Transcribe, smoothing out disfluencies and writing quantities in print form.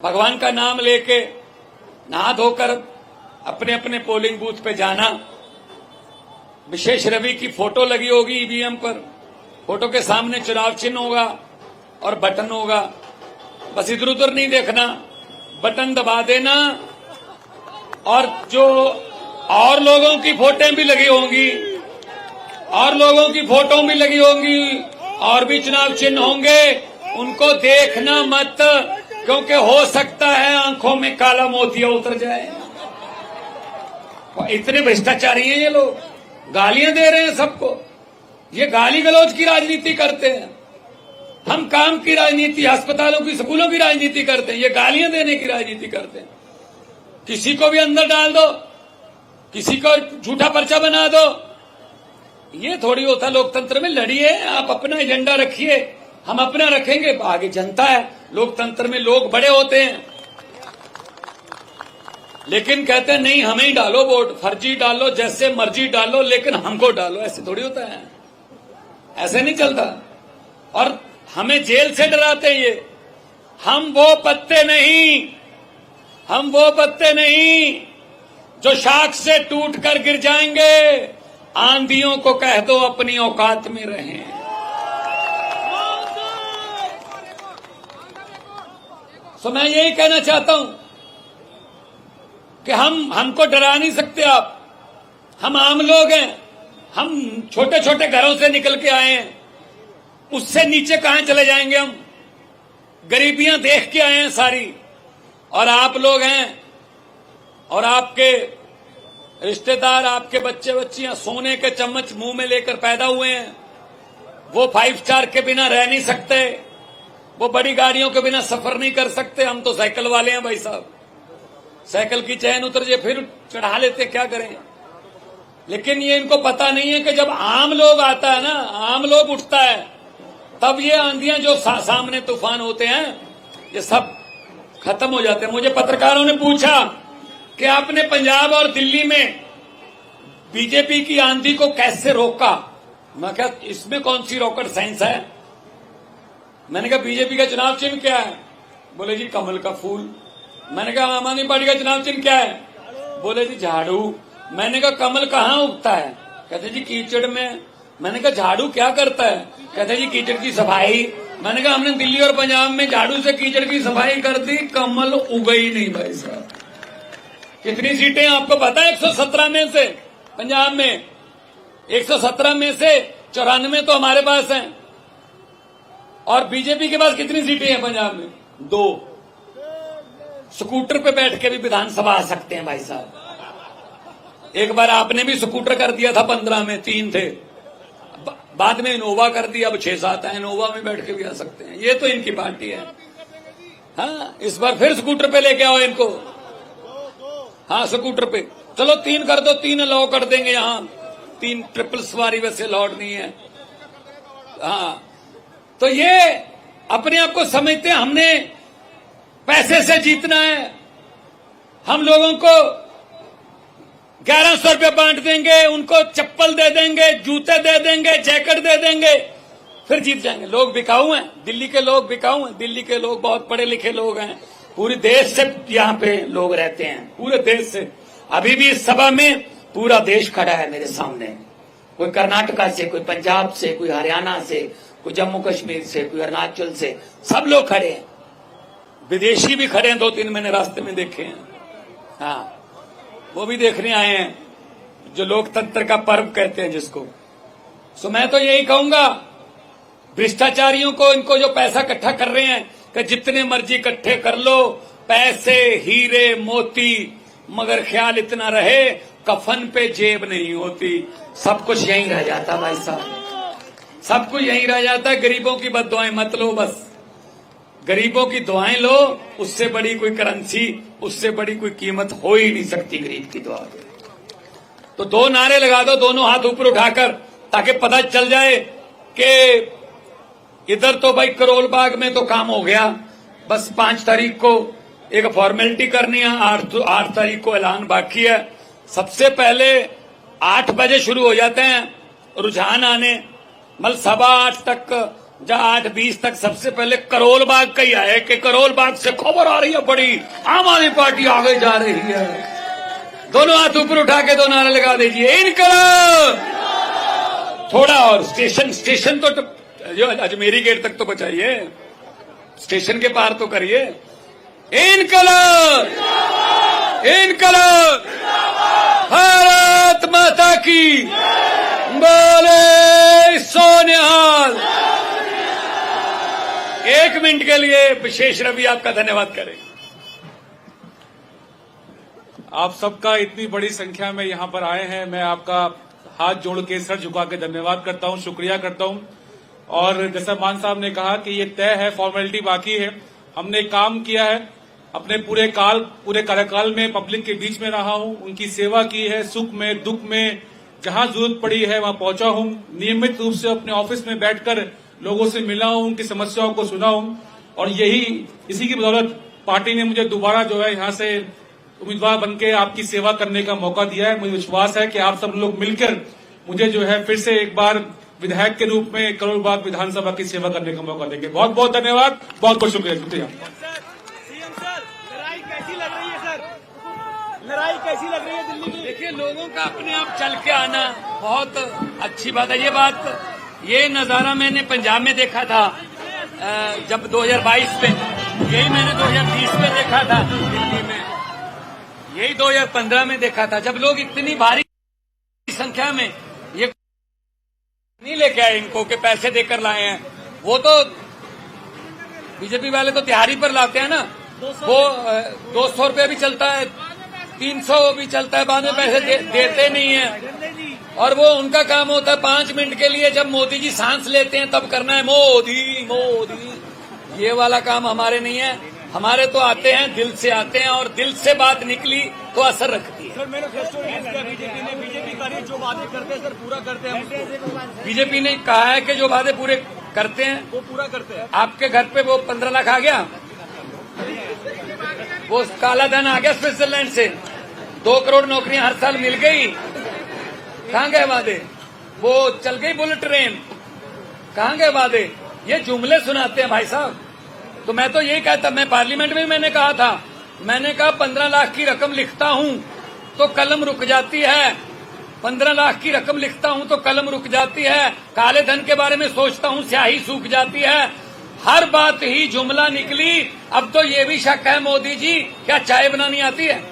भगवान का नाम लेके नहा धोकर अपने अपने पोलिंग बूथ पे जाना। विशेष रवि की फोटो लगी होगी ईवीएम पर, फोटो के सामने चुनाव चिन्ह होगा और बटन होगा। बस इधर उधर नहीं देखना, बटन दबा देना। और जो और लोगों की फोटों भी लगी होंगी, और लोगों की फोटो भी लगी होंगी, और भी चुनाव चिन्ह होंगे, उनको देखना मत, क्योंकि हो सकता है आंखों में काला मोतिया उतर जाए। इतने भ्रष्टाचारी हैं ये लोग, गालियां दे रहे हैं सबको। ये गाली गलौज की राजनीति करते हैं, हम काम की राजनीति, अस्पतालों की, स्कूलों की राजनीति करते हैं, ये गालियां देने की राजनीति करते हैं। किसी को भी अंदर डाल दो, किसी को झूठा पर्चा बना दो। ये थोड़ी होता लोकतंत्र में। लड़िए, आप अपना एजेंडा रखिए, हम अपना रखेंगे, आगे जनता है। लोकतंत्र में लोग बड़े होते हैं, लेकिन कहते हैं नहीं हमें ही डालो वोट, फर्जी डालो, जैसे मर्जी डालो, लेकिन हमको डालो। ऐसे थोड़ी होता है, ऐसे नहीं चलता। और हमें जेल से डराते हैं ये। हम वो पत्ते नहीं जो शाख से टूटकर गिर जाएंगे। आंधियों को कह दो अपनी औकात में रहें। तो मैं यही कहना चाहता हूं कि हमको डरा नहीं सकते आप। हम आम लोग हैं, हम छोटे छोटे घरों से निकल के आए हैं, उससे नीचे कहां चले जाएंगे हम। गरीबियां देख के आए हैं सारी। और आप लोग हैं, और आपके रिश्तेदार, आपके बच्चे बच्चियां सोने के चम्मच मुंह में लेकर पैदा हुए हैं। वो 5 स्टार के बिना रह नहीं सकते, वो बड़ी गाड़ियों के बिना सफर नहीं कर सकते। हम तो साइकिल वाले हैं भाई साहब, साइकिल की चैन उतर जाए फिर चढ़ा लेते, क्या करें। लेकिन ये इनको पता नहीं है कि जब आम लोग आता है ना, आम लोग उठता है, तब ये आंधियां जो सामने तूफान होते हैं, ये सब खत्म हो जाते हैं। मुझे पत्रकारों ने पूछा कि आपने पंजाब और दिल्ली में बीजेपी की आंधी को कैसे रोका। मैं क्या, इसमें कौन सी रॉकेट साइंस है। मैंने कहा बीजेपी का चुनाव चिन्ह क्या है। बोले जी कमल का फूल। मैंने कहा आम आदमी पार्टी का चुनाव चिन्ह क्या है। बोले जी झाड़ू। मैंने कहा कमल कहाँ उगता है। कहते जी कीचड़ में। मैंने कहा झाड़ू क्या करता है। कहते जी कीचड़ की सफाई। मैंने कहा हमने दिल्ली और पंजाब में झाड़ू से कीचड़ की सफाई कर दी, कमल उगा ही नहीं भाई साहब। कितनी सीटें आपको पता है। 117 में से पंजाब में 117 में से 94 तो हमारे पास हैं। और बीजेपी के पास कितनी सीटें हैं पंजाब में? 2। स्कूटर पे बैठ के भी विधानसभा आ सकते हैं भाई साहब। एक बार आपने भी स्कूटर कर दिया था 15 में, 3 थे, बाद में इनोवा कर दिया, अब 6-7 है। इनोवा में बैठ के भी आ सकते हैं। ये तो इनकी पार्टी है। हाँ, इस बार फिर स्कूटर पे लेके आओ इनको। हाँ, स्कूटर पे चलो 3 कर दो, 3 अलाउ कर देंगे। यहाँ 3 ट्रिपल सवारी वैसे अलाउड नहीं है। हाँ, तो ये अपने आप को समझते हैं हमने पैसे से जीतना है। हम लोगों को 1100 रुपये बांट देंगे, उनको चप्पल दे देंगे, जूते दे देंगे, जैकेट दे देंगे, फिर जीत जाएंगे। लोग बिकाऊ हैं, दिल्ली के लोग बिकाऊ हैं। दिल्ली के लोग बहुत पढ़े लिखे लोग हैं, पूरे देश से यहाँ पे लोग रहते हैं, पूरे देश से। अभी भी इस सभा में पूरा देश खड़ा है मेरे सामने। कोई कर्नाटका से, कोई पंजाब से, कोई हरियाणा से, कोई जम्मू कश्मीर से, कोई अरुणाचल से, सब लोग खड़े हैं। विदेशी भी खड़े हैं, 2-3 मैंने रास्ते में देखे हैं। हाँ, वो भी देखने आए हैं, जो लोकतंत्र का पर्व कहते हैं जिसको। सो मैं तो यही कहूंगा भ्रष्टाचारियों को, इनको जो पैसा इकट्ठा कर रहे हैं, कि जितने मर्जी इकट्ठे कर लो, पैसे, हीरे, मोती, मगर ख्याल इतना रहे कफन पे जेब नहीं होती। सब कुछ यहीं रह जाता भाई साहब, सब कुछ यहीं रह जाता है। गरीबों की बद्दुआएं मत लो, बस गरीबों की दुआएं लो। उससे बड़ी कोई करेंसी, उससे बड़ी कोई कीमत हो ही नहीं सकती गरीब की दुआ। तो 2 नारे लगा दो, दोनों हाथ ऊपर उठाकर, ताकि पता चल जाए कि इधर तो भाई करोल बाग में तो काम हो गया। बस 5 तारीख को एक फॉर्मेलिटी करनी है, 8 तारीख को ऐलान बाकी है। सबसे पहले 8 बजे शुरू हो जाते हैं रुझान आने, मतलब 7:15 तक जहां 8:20 तक सबसे पहले करोल बाग का ही आए कि करोल बाग से खबर आ रही है बड़ी, आम आदमी पार्टी आगे जा रही है। दोनों हाथ ऊपर उठा के दो नारे लगा दीजिए, इनकलाब। थोड़ा और स्टेशन तो जो अजमेरी गेट तक तो बचाइए, स्टेशन के पार तो करिए। इनकलाब, इनकलाब, भारत माता की, बोले सोनिहाल। 1 मिनट के लिए विशेष रवि आपका धन्यवाद करें। आप सबका इतनी बड़ी संख्या में यहां पर आए हैं, मैं आपका हाथ जोड़ के सर झुका के धन्यवाद करता हूं, शुक्रिया करता हूं। और जैसा मान साहब ने कहा कि ये तय है, फॉर्मेलिटी बाकी है। हमने काम किया है, अपने पूरे कार्यकाल में पब्लिक के बीच में रहा हूं, उनकी सेवा की है, सुख में दुख में जहां जरूरत पड़ी है वहां पहुंचा हूं। नियमित रूप से अपने ऑफिस में बैठकर लोगों से मिला हूं, उनकी समस्याओं को सुना हूं, और इसी की बदौलत पार्टी ने मुझे दोबारा जो है यहां से उम्मीदवार बनके आपकी सेवा करने का मौका दिया है। मुझे विश्वास है कि आप सब लोग मिलकर मुझे जो है फिर से एक बार विधायक के रूप में करोल बाग विधानसभा की सेवा करने का मौका देंगे। बहुत बहुत धन्यवाद, बहुत बहुत शुक्रिया। सीएम सर, लड़ाई कैसी लग रही है सर? लड़ाई कैसी लग रही है दिल्ली की? देखिए, लोगों का अपने आप चल के आना बहुत अच्छी बात है। ये नजारा मैंने पंजाब में देखा था जब 2022 में, यही मैंने 2020 में देखा था दिल्ली में, यही 2015 में देखा था, जब लोग इतनी भारी संख्या में ये नहीं लेके आए इनको कि पैसे देकर लाए हैं। वो तो बीजेपी वाले तो तिहारी पर लाते हैं ना, वो 200 रुपये भी चलता है, 300 भी चलता है, बाद में पैसे देते नहीं है। और वो उनका काम होता है 5 मिनट के लिए, जब मोदी जी सांस लेते हैं तब करना है मोदी मोदी। ये वाला काम हमारे नहीं है, हमारे तो आते हैं दिल से आते हैं, और दिल से बात निकली तो असर रखती है। सर मैनिफेस्टो रिलीज किया बीजेपी का, जो वादे करते हैं सर पूरा करते हैं। बीजेपी ने कहा है कि जो वादे पूरे करते हैं वो पूरा करते हैं। आपके घर पे वो 15 लाख आ गया, वो काला धन आ गया स्विट्जरलैंड से, 2 करोड़ नौकरियां हर साल मिल गई। कहाँ गए वादे? वो चल गई बुलेट ट्रेन, कहाँ गए वादे? ये जुमले सुनाते हैं भाई साहब। तो मैं तो यही कहता, मैं पार्लियामेंट में मैंने कहा था, मैंने कहा 15 लाख की रकम लिखता हूं तो कलम रुक जाती है, 15 लाख की रकम लिखता हूं तो कलम रुक जाती है, काले धन के बारे में सोचता हूं स्याही सूख जाती है। हर बात ही जुमला निकली। अब तो ये भी शक है मोदी जी, क्या चाय बनानी आती है?